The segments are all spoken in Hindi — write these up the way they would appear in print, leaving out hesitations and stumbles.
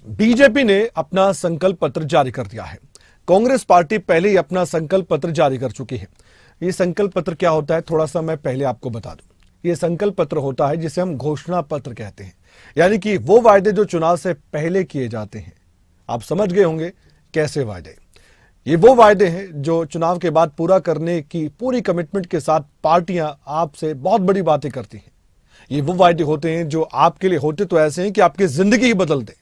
बीजेपी ने अपना संकल्प पत्र जारी कर दिया है। कांग्रेस पार्टी पहले ही अपना संकल्प पत्र जारी कर चुकी है। ये संकल्प पत्र क्या होता है, थोड़ा सा मैं पहले आपको बता दूं। ये संकल्प पत्र होता है जिसे हम घोषणा पत्र कहते हैं, यानी कि वो वायदे जो चुनाव से पहले किए जाते हैं। आप समझ गए होंगे कैसे वायदे। ये वो वायदे हैं जो चुनाव के बाद पूरा करने की पूरी कमिटमेंट के साथ पार्टियां आपसे बहुत बड़ी बातें करती हैं। ये वो वायदे होते हैं जो आपके लिए होते तो ऐसे हैं कि आपकी जिंदगी ही बदल दें,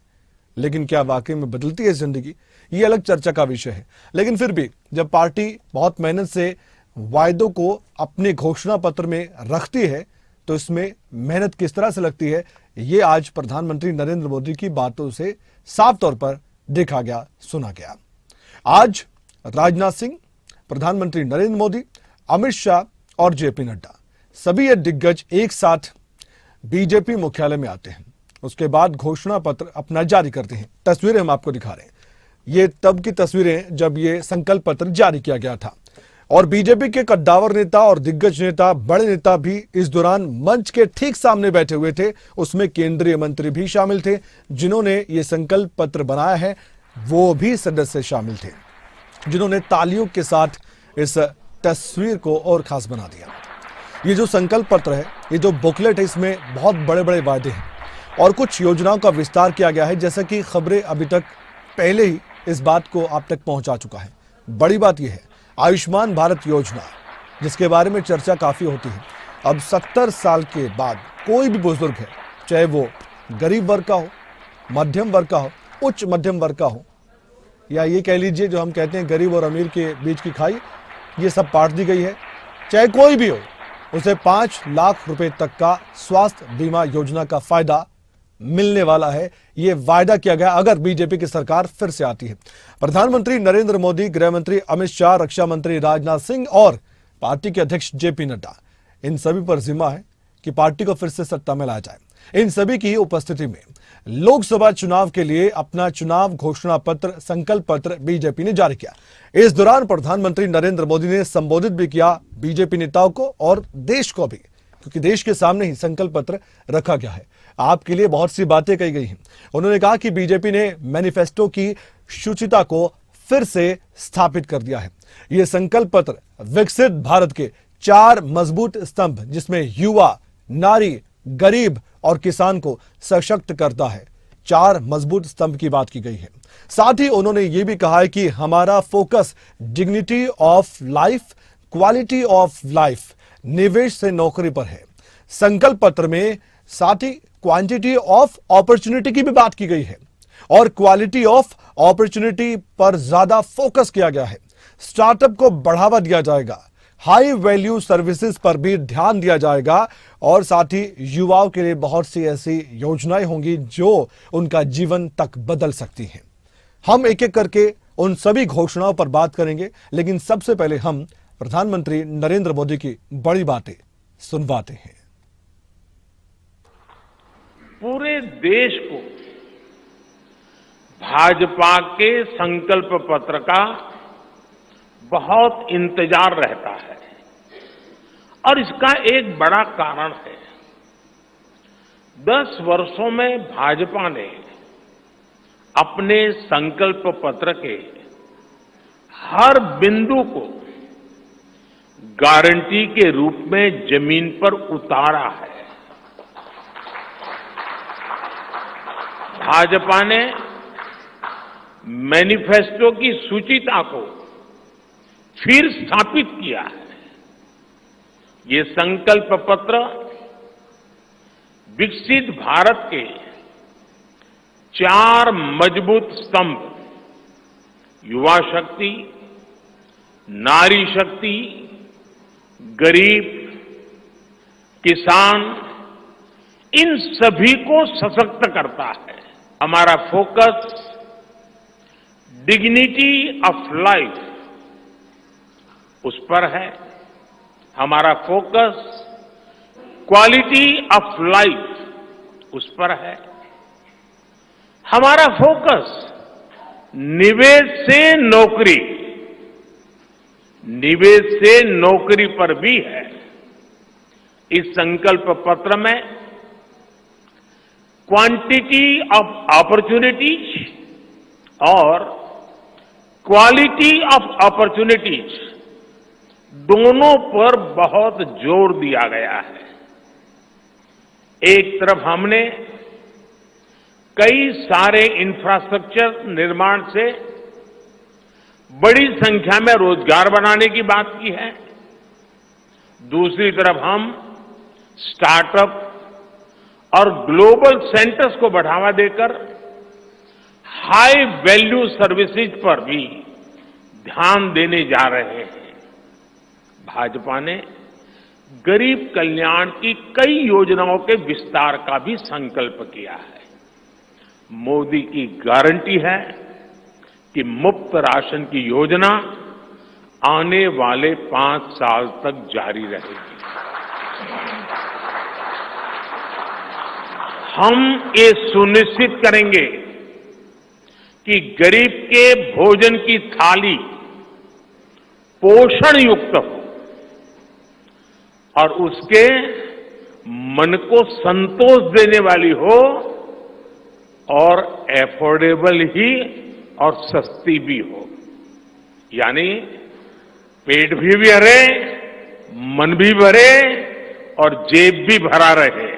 लेकिन क्या वाकई में बदलती है जिंदगी, ये अलग चर्चा का विषय है। लेकिन फिर भी जब पार्टी बहुत मेहनत से वायदों को अपने घोषणा पत्र में रखती है तो इसमें मेहनत किस तरह से लगती है, ये आज प्रधानमंत्री नरेंद्र मोदी की बातों से साफ तौर पर देखा गया, सुना गया। आज राजनाथ सिंह, प्रधानमंत्री नरेंद्र मोदी, अमित शाह और जेपी नड्डा, सभी ये दिग्गज एक साथ बीजेपी मुख्यालय में आते हैं। उसके बाद घोषणा पत्र अपना जारी करते हैं। तस्वीरें हम आपको दिखा रहे हैं। ये तब की तस्वीरें जब ये संकल्प पत्र जारी किया गया था और बीजेपी के कद्दावर नेता और दिग्गज नेता, बड़े नेता भी इस दौरान मंच के ठीक सामने बैठे हुए थे। उसमें केंद्रीय मंत्री भी शामिल थे। जिन्होंने ये संकल्प पत्र बनाया है वो भी सदस्य शामिल थे, जिन्होंने तालियों के साथ इस तस्वीर को और खास बना दिया। ये जो संकल्प पत्र है, ये जो बुकलेट है, इसमें बहुत बड़े बड़े वायदे हैं और कुछ योजनाओं का विस्तार किया गया है। जैसा कि खबरें अभी तक पहले ही इस बात को आप तक पहुंचा चुका है। बड़ी बात यह है आयुष्मान भारत योजना, जिसके बारे में चर्चा काफी होती है। अब 70 साल के बाद कोई भी बुजुर्ग है, चाहे वो गरीब वर्ग का हो, मध्यम वर्ग का हो, उच्च मध्यम वर्ग का हो, या ये कह लीजिए जो हम कहते हैं गरीब और अमीर के बीच की खाई, ये सब पाट दी गई है। चाहे कोई भी हो, उसे 5 लाख रुपए तक का स्वास्थ्य बीमा योजना का फायदा मिलने वाला है। यह वायदा किया गया अगर बीजेपी की सरकार फिर से आती है। प्रधानमंत्री नरेंद्र मोदी, गृह मंत्री अमित शाह, रक्षा मंत्री राजनाथ सिंह और पार्टी के अध्यक्ष जेपी नड्डा, इन सभी पर जिम्मा है कि पार्टी को फिर से सत्ता में लाया जाए। इन सभी की उपस्थिति में लोकसभा चुनाव के लिए अपना चुनाव घोषणा पत्र, संकल्प पत्र बीजेपी ने जारी किया। इस दौरान प्रधानमंत्री नरेंद्र मोदी ने संबोधित भी किया बीजेपी नेताओं को और देश को भी, क्योंकि देश के सामने ही संकल्प पत्र रखा गया है। आपके लिए बहुत सी बातें कही गई हैं। उन्होंने कहा कि बीजेपी ने मैनिफेस्टो की शुचिता को फिर से स्थापित कर दिया है। यह संकल्प पत्र विकसित भारत के 4 मजबूत स्तंभ, जिसमें युवा, नारी, गरीब और किसान को सशक्त करता है, 4 मजबूत स्तंभ की बात की गई है। साथ ही उन्होंने यह भी कहा है कि हमारा focus dignity of life, quality of life, निवेश से नौकरी पर है। संकल्प पत्र में साथ ही क्वांटिटी ऑफ अपॉर्चुनिटी की भी बात की गई है और क्वालिटी ऑफ अपॉर्चुनिटी पर ज्यादा फोकस किया गया है। स्टार्टअप को बढ़ावा दिया जाएगा, हाई वैल्यू सर्विसेज पर भी ध्यान दिया जाएगा और साथ ही युवाओं के लिए बहुत सी ऐसी योजनाएं होंगी जो उनका जीवन तक बदल सकती हैं। हम एक एक करके उन सभी घोषणाओं पर बात करेंगे, लेकिन सबसे पहले हम प्रधानमंत्री नरेंद्र मोदी की बड़ी बातें सुनवाते हैं। पूरे देश को भाजपा के संकल्प पत्र का बहुत इंतजार रहता है और इसका एक बड़ा कारण है। 10 वर्षों में भाजपा ने अपने संकल्प पत्र के हर बिंदु को गारंटी के रूप में जमीन पर उतारा है। भाजपा ने मैनिफेस्टो की सूचिता को फिर स्थापित किया है। ये संकल्प पत्र विकसित भारत के 4 मजबूत स्तंभ, युवा शक्ति, नारी शक्ति, गरीब, किसान, इन सभी को सशक्त करता है। हमारा फोकस डिग्निटी ऑफ लाइफ उस पर है, हमारा फोकस क्वालिटी ऑफ लाइफ उस पर है, हमारा फोकस निवेश से नौकरी, निवेश से नौकरी पर भी है। इस संकल्प पत्र में क्वांटिटी ऑफ अपॉर्चुनिटीज और क्वालिटी ऑफ अपॉर्चुनिटीज दोनों पर बहुत जोर दिया गया है। एक तरफ हमने कई सारे इंफ्रास्ट्रक्चर निर्माण से बड़ी संख्या में रोजगार बनाने की बात की है। दूसरी तरफ हम स्टार्टअप और ग्लोबल सेंटर्स को बढ़ावा देकर हाई वैल्यू सर्विसेज पर भी ध्यान देने जा रहे हैं। भाजपा ने गरीब कल्याण की कई योजनाओं के विस्तार का भी संकल्प किया है। मोदी की गारंटी है कि मुफ्त राशन की योजना आने वाले 5 साल तक जारी रहेगी। हम ये सुनिश्चित करेंगे कि गरीब के भोजन की थाली पोषण युक्त हो और उसके मन को संतोष देने वाली हो और एफोर्डेबल ही और सस्ती भी हो। यानी पेट भी भरे, मन भी भरे और जेब भी भरा रहे।